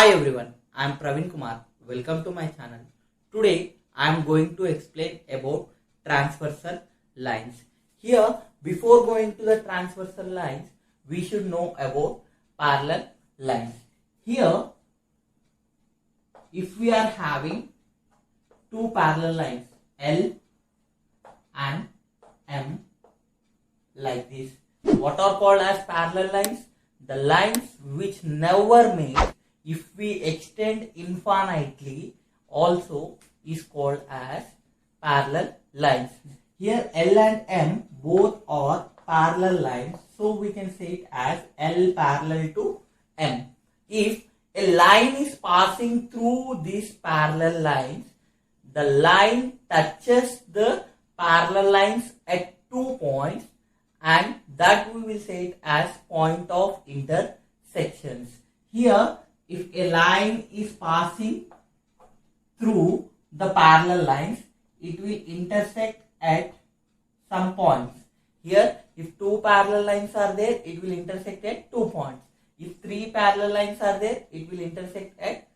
Hi everyone, I am Praveen Kumar. Welcome to my channel. Today I am going to explain about transversal lines. Here, before going to the transversal lines, we should know about parallel lines. Here, if we are having two parallel lines L and M like this, what are called as parallel lines? The lines which never meet if we extend infinitely also is called as parallel lines. Here L and M both are parallel lines, so we can say it as L parallel to M. If a line is passing through these parallel lines, the line touches the parallel lines at 2 points, and that we will say it as point of intersections. Here, if a line is passing through the parallel lines, it will intersect at some points. Here, if two parallel lines are there, it will intersect at 2 points. If three parallel lines are there, it will intersect at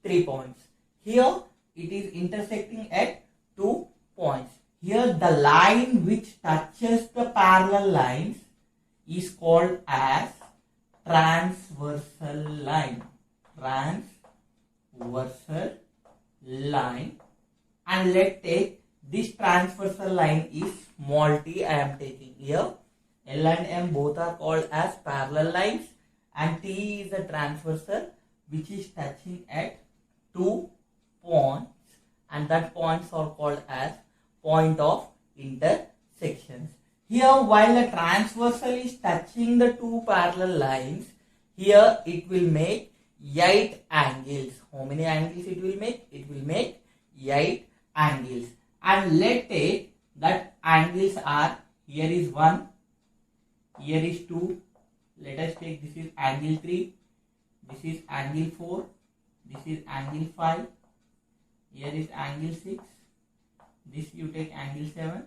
3 points. Here, it is intersecting at 2 points. Here, the line which touches the parallel lines is called as transversal line. Transversal line. And let's take this transversal line is small t. I am taking here. L and M both are called as parallel lines, and T is a transversal which is touching at 2 points, and that points are called as point of intersections. Here, while a transversal is touching the two parallel lines, here it will make 8 angles. How many angles it will make? It will make 8 angles. And let's take that angles are, here is 1, here is 2. Let us take this is angle 3, this is angle 4, this is angle 5, here is angle 6, this you take angle 7,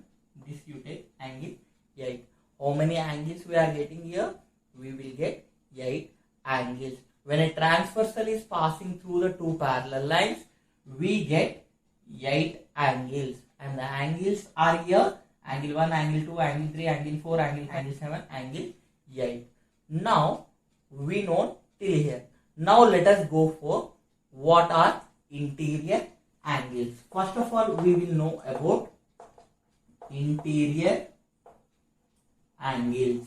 this you take angle 8. How many angles we are getting here? We will get 8 angles. When a transversal is passing through the two parallel lines, we get 8 angles. And the angles are here, angle 1, angle 2, angle 3, angle 4, angle 7, angle 8. Now, we know till here. Now, let us go for what are interior angles. First of all, we will know about interior angles.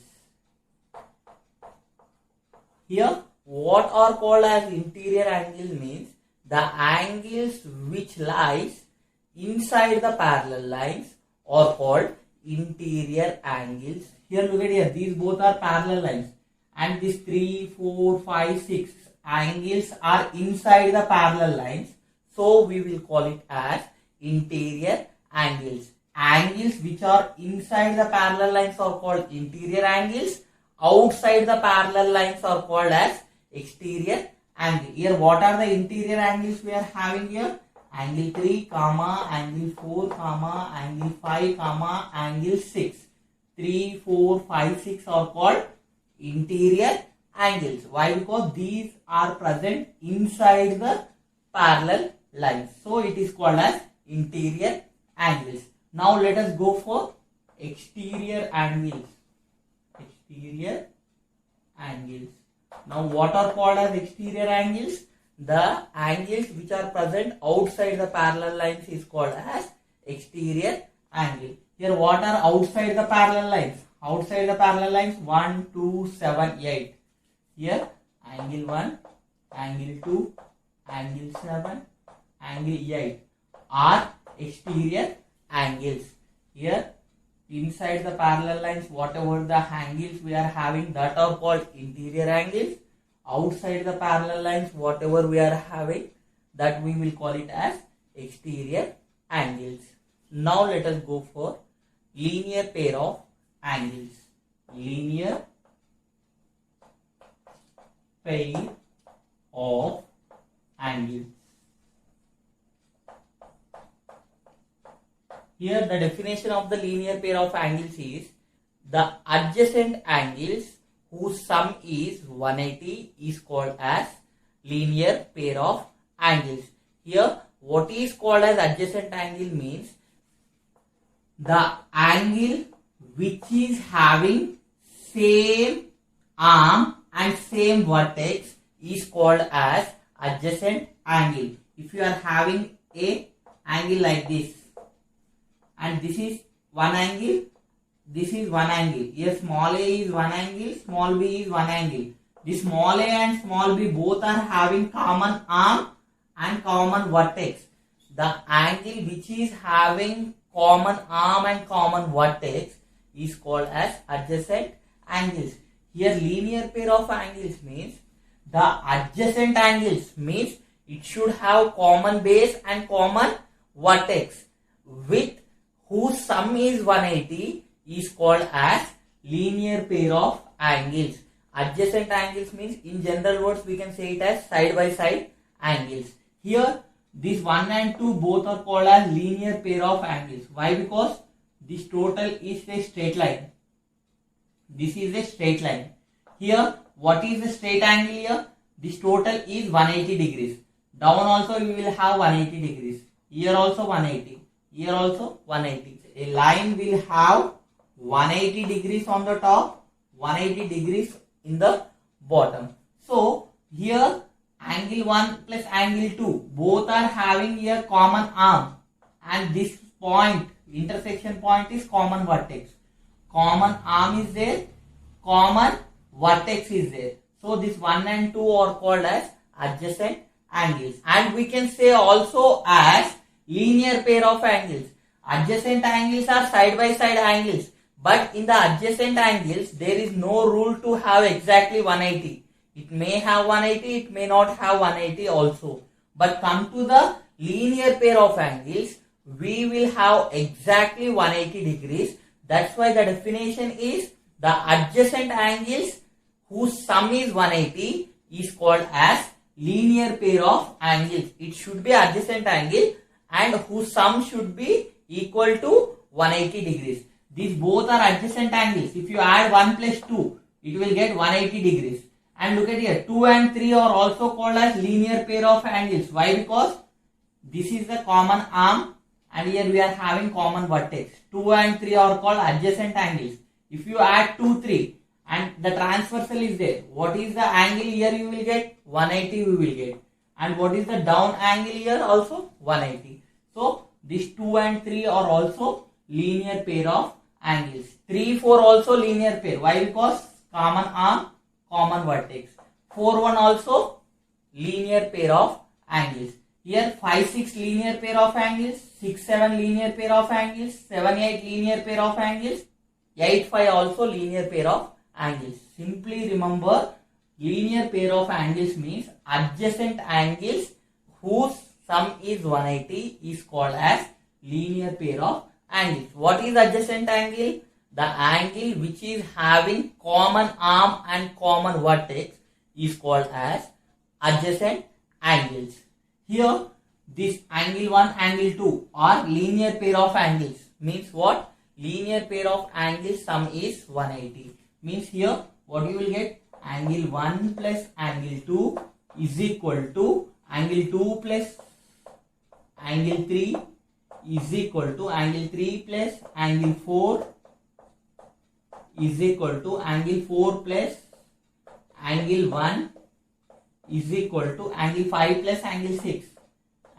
Here, what are called as interior angles means the angles which lies inside the parallel lines are called interior angles. Here, look at here, these both are parallel lines, and these 3, 4, 5, 6 angles are inside the parallel lines. So, we will call it as interior angles. Angles which are inside the parallel lines are called interior angles. Outside the parallel lines are called as exterior angle. Here, what are the interior angles we are having here? Angle 3, comma, angle 4, comma, angle 5, comma, angle 6. 3, 4, 5, 6 are called interior angles. Why? Because these are present inside the parallel lines. So, it is called as interior angles. Now, let us go for exterior angles. Exterior angles. Now, what are called as exterior angles? The angles which are present outside the parallel lines is called as exterior angle. Here, what are outside the parallel lines? Outside the parallel lines 1, 2, 7, 8. Here, angle 1, angle 2, angle 7, angle 8 are exterior angles. Here, inside the parallel lines, whatever the angles we are having, that are called interior angles. Outside the parallel lines, whatever we are having, that we will call it as exterior angles. Now, let us go for linear pair of angles. Linear pair of angles. Here, the definition of the linear pair of angles is the adjacent angles whose sum is 180 is called as linear pair of angles. Here, what is called as adjacent angle means the angle which is having same arm and same vertex is called as adjacent angle. If you are having a angle like this, and this is one angle, this is one angle. Here small a is one angle, small b is one angle. This small a and small b both are having common arm and common vertex. The angle which is having common arm and common vertex is called as adjacent angles. Here linear pair of angles means the adjacent angles means it should have common base and common vertex with whose sum is 180 is called as linear pair of angles. Adjacent angles means in general words we can say it as side by side angles. Here this 1 and 2 both are called as linear pair of angles. Why? Because this total is a straight line. This is a straight line. Here what is the straight angle here? This total is 180 degrees. Down also we will have 180 degrees. Here also 180. Here also 180. A line will have 180 degrees on the top, 180 degrees in the bottom. So here angle 1 plus angle 2 both are having here common arm, and this point, intersection point, is common vertex. Common arm is there, common vertex is there. So this 1 and 2 are called as adjacent angles, and we can say also as linear pair of angles. Adjacent angles are side by side angles, but in the adjacent angles there is no rule to have exactly 180. It may have 180, it may not have 180 also. But come to the linear pair of angles, we will have exactly 180 degrees. That's why the definition is the adjacent angles whose sum is 180 is called as linear pair of angles. It should be adjacent angle and whose sum should be equal to 180 degrees. These both are adjacent angles. If you add 1 plus 2, it will get 180 degrees. And look at here, 2 and 3 are also called as linear pair of angles. Why? Because this is the common arm and here we are having common vertex. 2 and 3 are called adjacent angles. If you add 2, 3 and the transversal is there, what is the angle here you will get? 180 we will get. And what is the down angle here? Also 180. So these 2 and 3 are also linear pair of angles. 3, 4 also linear pair. Why? Because common arm, common vertex. 4, 1 also linear pair of angles. Here 5, 6 linear pair of angles, 6, 7 linear pair of angles, 7, 8 linear pair of angles, 8, 5 also linear pair of angles. Simply remember, linear pair of angles means adjacent angles whose sum is 180 is called as linear pair of angles. What is adjacent angle? The angle which is having common arm and common vertex is called as adjacent angles. Here this angle 1, angle 2 are linear pair of angles. Means what? Linear pair of angles sum is 180. Means here what you will get? Angle 1 plus angle 2 is equal to angle 2 plus angle 3 is equal to angle 3 plus angle 4 is equal to angle 4 plus angle 1 is equal to angle 5 plus angle 6.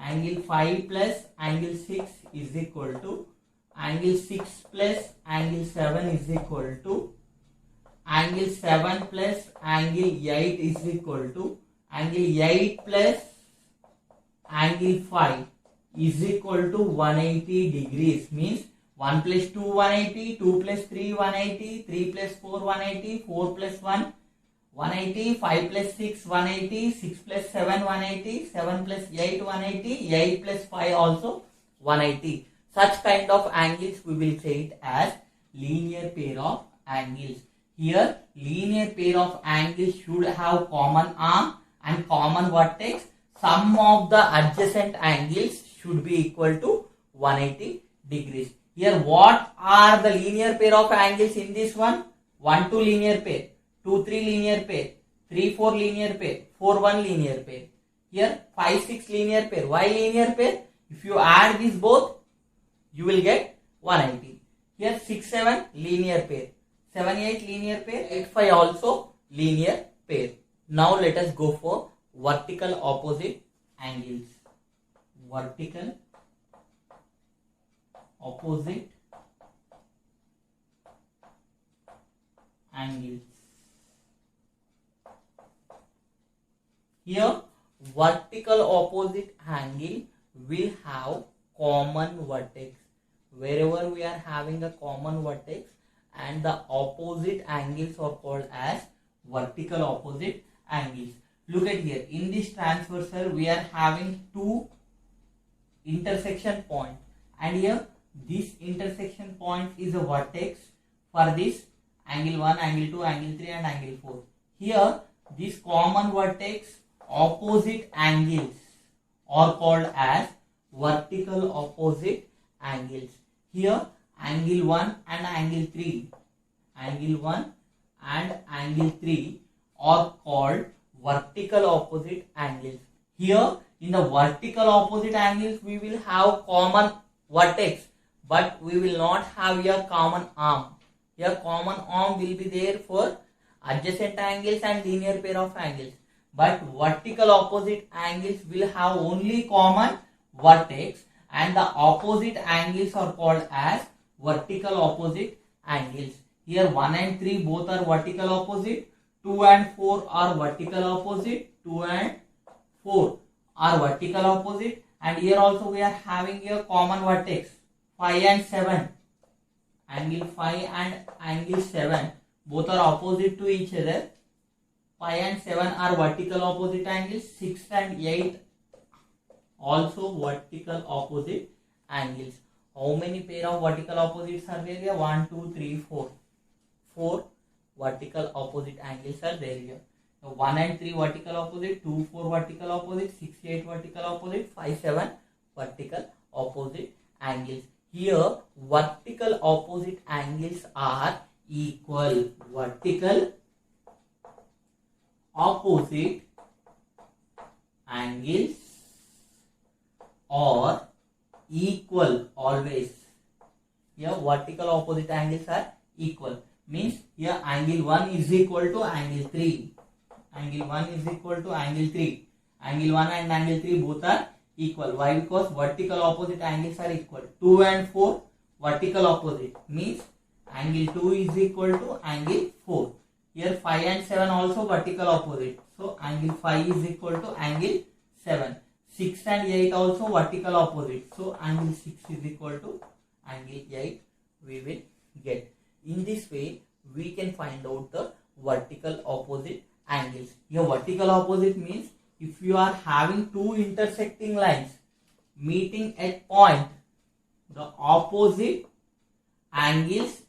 Angle 5 plus angle 6 is equal to angle 6 plus angle 7 is equal to angle 7 plus angle 8 is equal to angle 8 plus angle 5 is equal to 180 degrees. Means 1 plus 2 180, 2 plus 3 180, 3 plus 4 180, 4 plus 1 180, 5 plus 6 180, 6 plus 7 180, 7 plus 8 180, 8 plus 5 also 180. Such kind of angles we will say it as linear pair of angles. Here linear pair of angles should have common arm and common vertex. Sum of the adjacent angles should be equal to 180 degrees. Here what are the linear pair of angles in this one? 1, 2 linear pair, 2, 3 linear pair, 3, 4 linear pair, 4, 1 linear pair. Here 5, 6 linear pair. Why linear pair? If you add these both, you will get 180. Here 6, 7 linear pair, 7, 8 linear pair, 8, 5 also linear pair. Now let us go for vertical opposite angles. Vertical opposite angles. Here vertical opposite angle will have common vertex. Wherever we are having a common vertex and the opposite angles are called as vertical opposite angles. Look at here, in this transversal we are having two intersection points, and here this intersection point is a vertex for this angle 1, angle 2, angle 3 and angle 4. Here this common vertex opposite angles are called as vertical opposite angles. Here angle 1 and angle 3, angle 1 and angle 3 are called vertical opposite angles. Here in the vertical opposite angles we will have common vertex, but we will not have a common arm. Here common arm will be there for adjacent angles and linear pair of angles, but vertical opposite angles will have only common vertex, and the opposite angles are called as vertical opposite angles. Here 1 and 3 both are vertical opposite, 2 and 4 are vertical opposite, 2 and 4 are vertical opposite, and here also we are having a common vertex, 5 and 7, angle 5 and angle 7 both are opposite to each other. 5 and 7 are vertical opposite angles, 6 and 8 also vertical opposite angles. How many pair of vertical opposites are there here? 1, 2, 3, 4. 4 vertical opposite angles are there here. So 1 and 3 vertical opposite, 2, 4 vertical opposite, 6, 8 vertical opposite, 5, 7 vertical opposite angles. Here vertical opposite angles are equal. Vertical opposite angles are equal always. Here vertical opposite angles are equal, means here angle 1 is equal to angle 3, angle 1 is equal to angle 3, angle 1 and angle 3 both are equal. Why? Because vertical opposite angles are equal. 2 and 4 vertical opposite, means angle 2 is equal to angle 4. Here 5 and 7 also vertical opposite, so angle 5 is equal to angle 7. 6 and 8 also vertical opposite, so angle 6 is equal to angle 8 we will get. In this way we can find out the vertical opposite angles. Here vertical opposite means if you are having two intersecting lines meeting at point, the opposite angles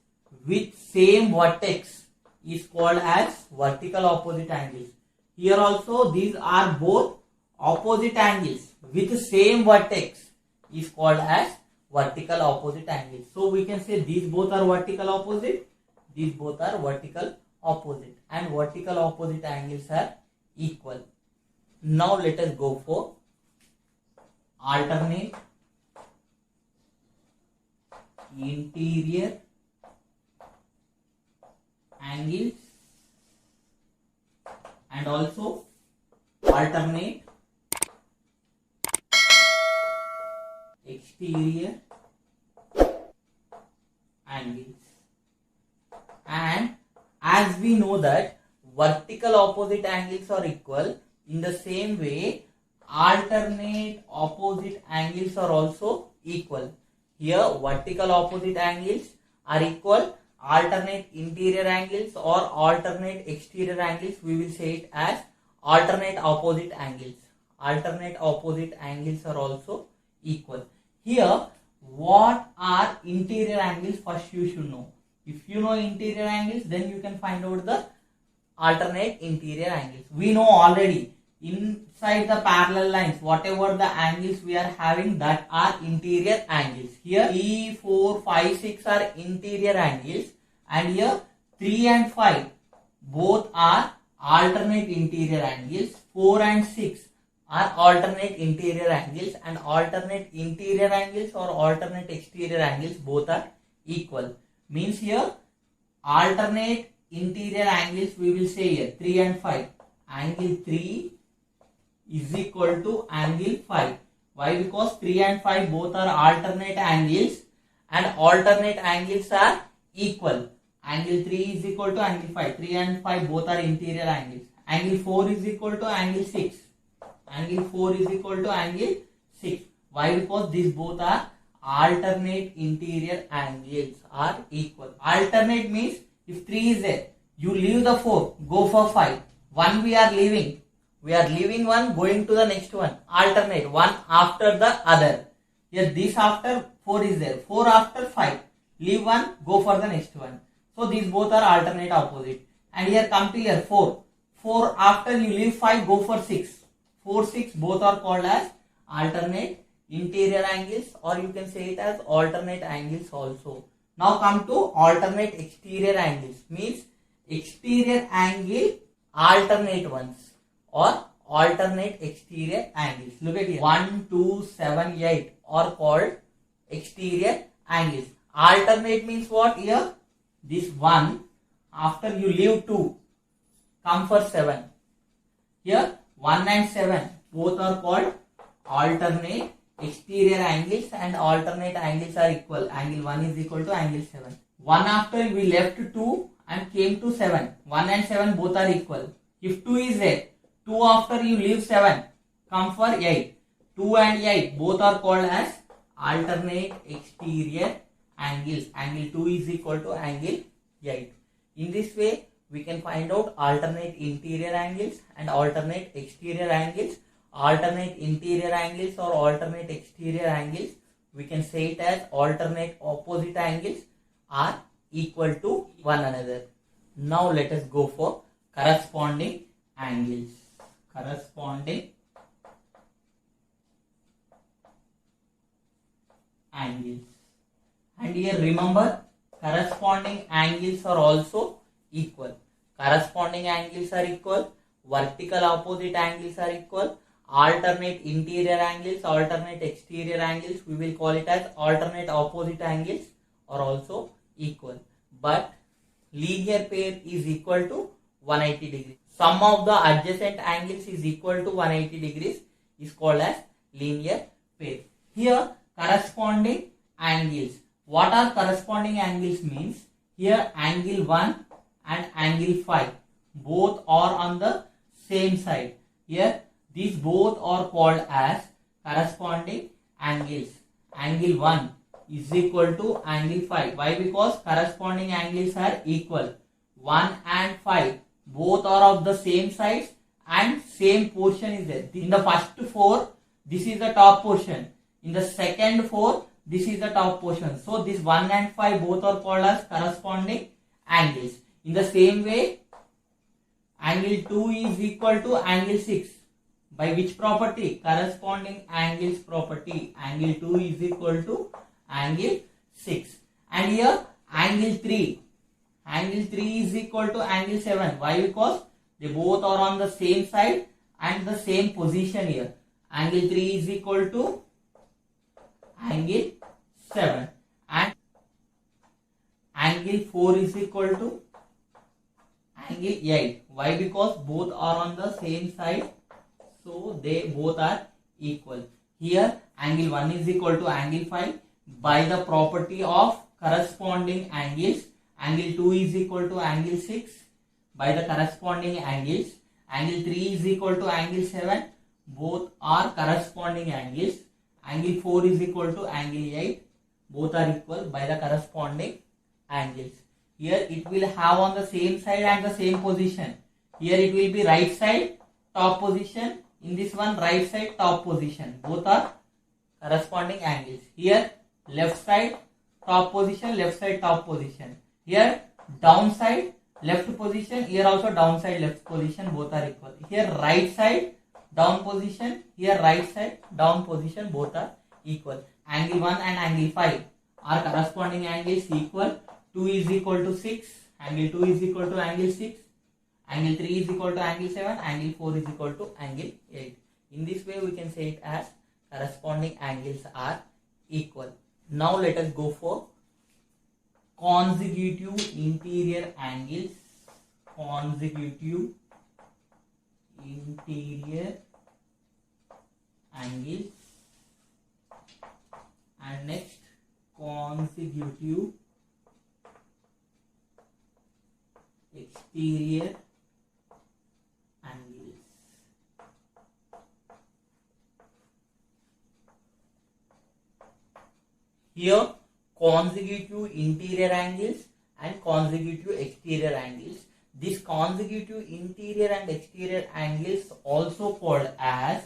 with same vertex is called as vertical opposite angles. Here also these are both opposite angles with same vertex is called as vertical opposite angles. So we can say these both are vertical opposite, these both are vertical opposite, and vertical opposite angles are equal. Now let us go for alternate interior angles and also alternate exterior angles. And as we know that vertical opposite angles are equal, in the same way alternate opposite angles are also equal. Here vertical opposite angles are equal, alternate interior angles or alternate exterior angles we will say it as alternate opposite angles. Alternate opposite angles are also equal. Here what are interior angles? First you should know. If you know interior angles, then you can find out the alternate interior angles. We know already inside the parallel lines whatever the angles we are having, that are interior angles. Here 3, 4, 5, 6 are interior angles, and here 3 and 5 both are alternate interior angles. 4 and 6 are alternate interior angles, and alternate interior angles or alternate exterior angles both are equal. Means here alternate interior angles we will say here 3 and 5. Angle 3 is equal to angle 5. Why? Because 3 and 5 both are alternate angles, and alternate angles are equal. Angle 3 is equal to angle 5. 3 and 5 both are interior angles. Angle 4 is equal to angle 6. Angle 4 is equal to angle 6. Why? Because these both are alternate interior angles are equal. Alternate means if 3 is there, you leave the 4, go for 5. 1 we are leaving. We are leaving one, going to the next one. Alternate, one after the other. Here this after 4 is there. 4 after 5. Leave one, go for the next one. So these both are alternate opposite. And here come to here 4. 4 after you leave 5, go for 6. 4, 6 both are called as alternate interior angles, or you can say it as alternate angles also. Now come to alternate exterior angles. Means exterior angle alternate ones or alternate exterior angles. Look at here. 1, 2, 7, 8 are called exterior angles. Alternate means what here? This 1 after you leave 2, come for 7. Here 1 and 7 both are called alternate exterior angles, and alternate angles are equal. Angle 1 is equal to angle 7. 1 after we left 2 and came to 7. 1 and 7 both are equal. If 2 is there, 2 after you leave 7, come for 8. 2 and 8 both are called as alternate exterior angles. Angle 2 is equal to angle 8. In this way, we can find out alternate interior angles and alternate exterior angles. Alternate interior angles or alternate exterior angles, we can say it as alternate opposite angles are equal to one another. Now let us go for corresponding angles. Corresponding angles. And here remember, corresponding angles are also equal. Corresponding angles are equal. Vertical opposite angles are equal. Alternate interior angles, alternate exterior angles, we will call it as alternate opposite angles, are also equal. But linear pair is equal to 180 degrees. Sum of the adjacent angles is equal to 180 degrees is called as linear pair. Here corresponding angles. What are corresponding angles means? Here angle 1 and angle 5 both are on the same side. Here these both are called as corresponding angles. Angle 1 is equal to angle 5. Why? Because corresponding angles are equal. 1 and 5 both are of the same sides and same portion is there. In the first 4, this is the top portion. In the second 4, this is the top portion. So this 1 and 5 both are called as corresponding angles. In the same way, angle 2 is equal to angle 6. By which property? Corresponding angles property. Angle 2 is equal to angle 6. And here angle 3. Angle 3 is equal to angle 7. Why? Because they both are on the same side and the same position here. Angle 3 is equal to angle 7. And angle 4 is equal to angle 8. Why? Because both are on the same side. So they both are equal. Here angle 1 is equal to angle 5 by the property of corresponding angles. Angle 2 is equal to angle 6 by the corresponding angles. Angle 3 is equal to angle 7. Both are corresponding angles. Angle 4 is equal to angle 8. Both are equal by the corresponding angles. Here it will have on the same side and the same position. Here it will be right side top position. In this one right side top position. Both are corresponding angles. Here left side top position, left side top position. Here downside left position, here also downside left position, both are equal. Here right side down position, here right side down position, both are equal. Angle 1 and angle 5 are corresponding angles equal. 2 is equal to 6, angle 2 is equal to angle 6. Angle 3 is equal to angle 7, angle 4 is equal to angle 8. In this way we can say it as corresponding angles are equal. Now let us go for consecutive interior angles. Consecutive interior angles, and next consecutive exterior angles. Here consecutive interior angles and consecutive exterior angles. This consecutive interior and exterior angles also called as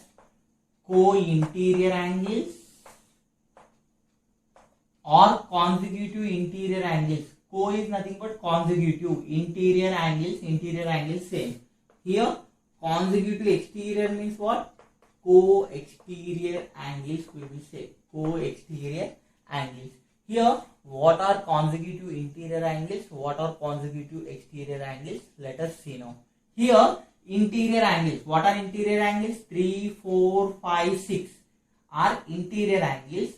co-interior angles or consecutive interior angles. Co is nothing but consecutive. Interior angles same. Here consecutive exterior means what? Co-exterior angles we will say. Co-exterior angles. Here what are consecutive interior angles? What are consecutive exterior angles? Let us see now. Here interior angles. What are interior angles? 3, 4, 5, 6 are interior angles.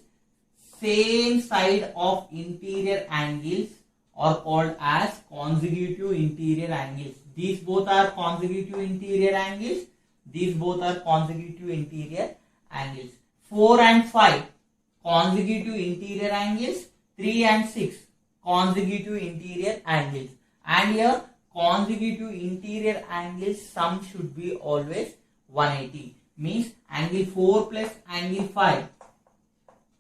Same side of interior angles are called as consecutive interior angles. These both are consecutive interior angles. These both are consecutive interior angles. 4 and 5 consecutive interior angles. 3 and 6 consecutive interior angles. And here consecutive interior angles sum should be always 180. Means angle 4 plus angle 5.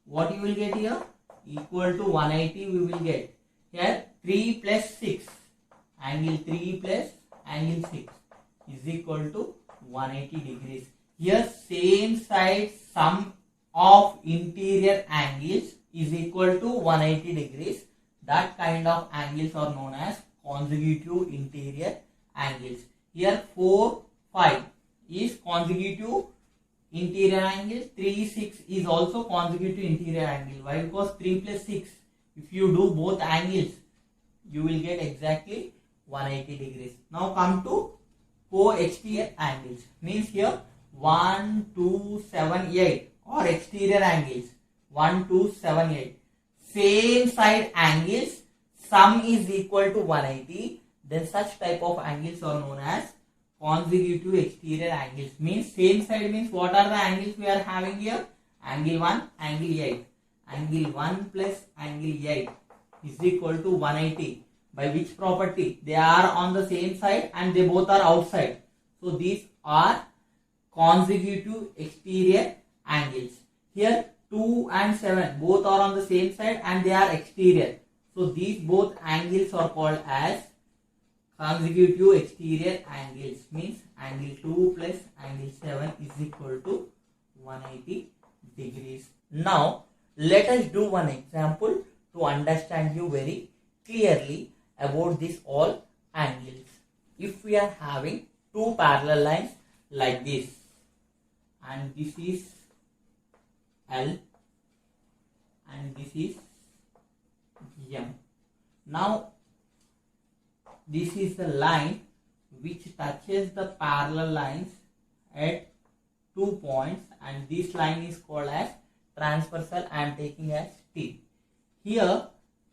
What you will get here? Equal to 180 we will get. Here 3 plus 6. Angle 3 plus angle 6 is equal to 180 degrees. Here same side sum of interior angles is equal to 180 degrees. That kind of angles are known as consecutive interior angles. Here 4, 5 is consecutive interior angle. 3, 6 is also consecutive interior angle. Why? Because 3 plus 6, if you do both angles, you will get exactly 180 degrees. Now come to co-exterior angles. Means here 1, 2, 7, 8 or exterior angles. 1, 2, 7, 8. Same side angles, sum is equal to 180. Then such type of angles are known as consecutive exterior angles. Means same side means what are the angles we are having here? Angle 1, angle 8. Angle 1 plus angle 8 is equal to 180. By which property? They are on the same side and they both are outside. So these are consecutive exterior angles. Here 2 and 7 both are on the same side and they are exterior. So these both angles are called as consecutive exterior angles. Means angle 2 plus angle 7 is equal to 180 degrees. Now let us do one example to understand you very clearly about this all angles. If we are having two parallel lines like this, and this is L and this is M. Now this is the line which touches the parallel lines at 2 points, and this line is called as transversal. I am taking as T. Here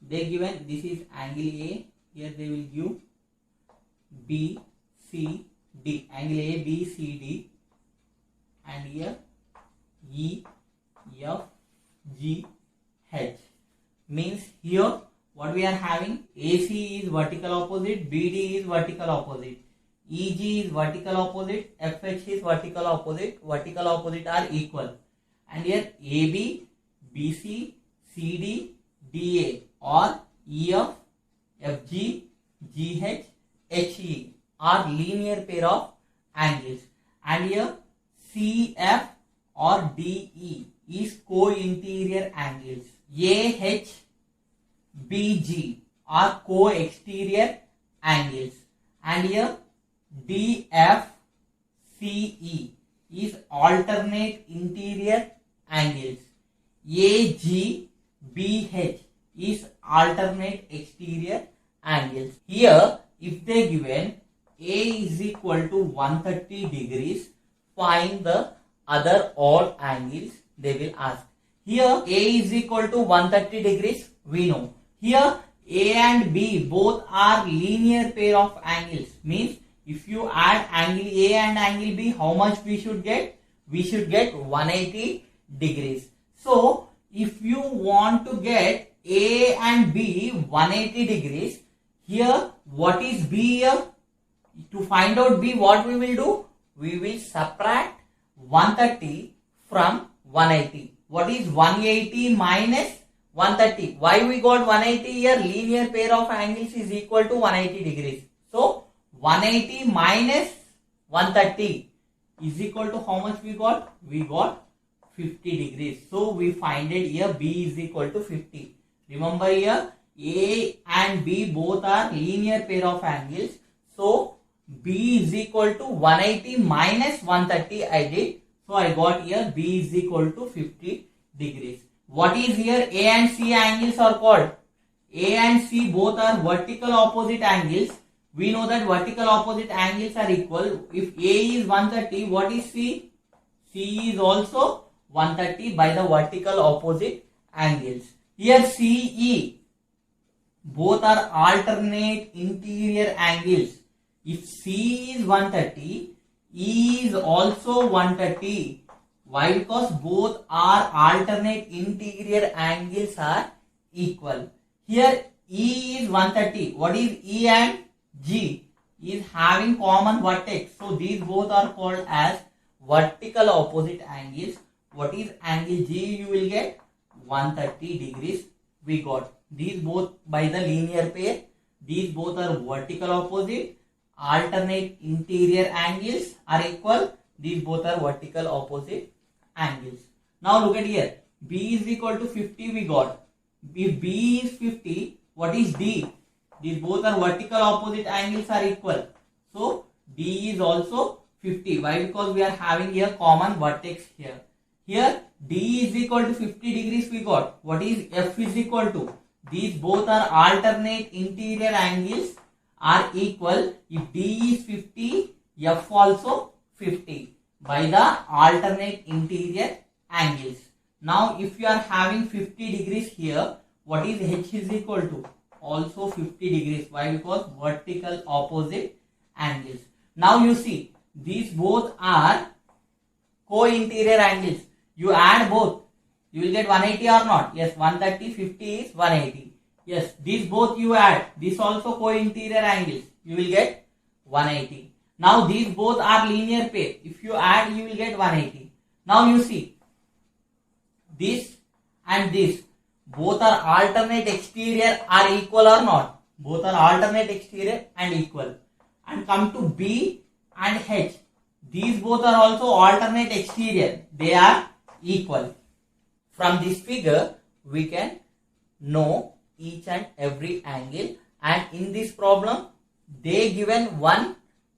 they given this is angle A. Here they will give B, C, D. Angle A, B, C, D. And here E, F, G, H. Means here what we are having? AC is vertical opposite, BD is vertical opposite, EG is vertical opposite, FH is vertical opposite. Vertical opposite are equal. And here AB, BC, CD, DA or EF, FG, GH, HE are linear pair of angles. And here CF or DE is co-interior angles. AH, BG are co-exterior angles. And here DF, CE is alternate interior angles. AG, BH is alternate exterior angles. Here if they given A is equal to 130 degrees, find the other odd angles, they will ask. Here A is equal to 130 degrees, we know. Here A and B both are linear pair of angles, means if you add angle A and angle B, how much we should get? We should get 180 degrees. So if you want to get A and B 180 degrees, here what is B here? To find out B, what we will do? We will subtract 130 from 180. What is 180 minus 130? Why we got 180 here? Linear pair of angles is equal to 180 degrees. So 180 minus 130 is equal to how much we got? We got 50 degrees. So we find it here B is equal to 50. Remember here A and B both are linear pair of angles. So B is equal to 180 minus 130 I did. So I got here B is equal to 50 degrees. What is here? A and C angles are called. A and C both are vertical opposite angles. We know that vertical opposite angles are equal. If A is 130, what is C? C is also 130 by the vertical opposite angles. Here CE, both are alternate interior angles. If C is 130, E is also 130. Why? Because both are alternate interior angles are equal. Here E is 130. What is E and G? Is having common vertex. So these both are called as vertical opposite angles. What is angle G? You will get 130 degrees. We got these both by the linear pair. These both are vertical opposite. Alternate interior angles are equal. These both are vertical opposite angles. Now look at here. B is equal to 50 we got. If B is 50, what is D? These both are vertical opposite angles are equal. So D is also 50. Why? Because we are having here common vertex here. Here D is equal to 50 degrees we got. What is F is equal to? These both are alternate interior angles are equal. If D is 50, F also 50 by the alternate interior angles. Now if you are having 50 degrees here, what is H is equal to? Also 50 degrees. Why? Because vertical opposite angles. Now you see these both are co-interior angles. You add both, you will get 180 or not? Yes, 130, 50 is 180. Yes, these both you add. This also co-interior angles. You will get 180. Now these both are linear pair. If you add, you will get 180. Now you see this and this both are alternate exterior are equal or not? Both are alternate exterior and equal. And come to B and H. These both are also alternate exterior. They are equal. From this figure, we can know each and every angle. And in this problem, they given one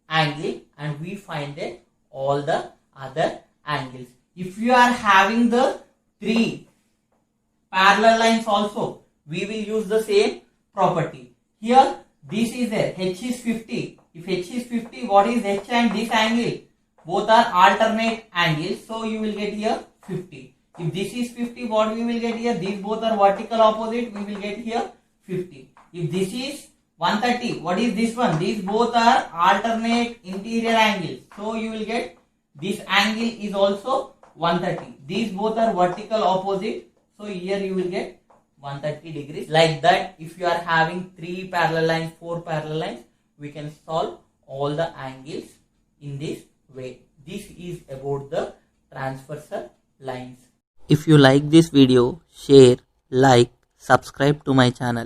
angle and we find it all the other angles. If you are having the three parallel lines also, we will use the same property. Here this is there, H is 50. If H is 50, what is H and this angle? Both are alternate angles, so you will get here 50. If this is 50, what we will get here? These both are vertical opposite, we will get here 50. If this is 130, what is this one? These both are alternate interior angles, so you will get this angle is also 130. These both are vertical opposite, so here you will get 130 degrees. Like that, if you are having 3 parallel lines, 4 parallel lines, we can solve all the angles in this way. This is about the transversal lines. If you like this video, share, like, subscribe to my channel.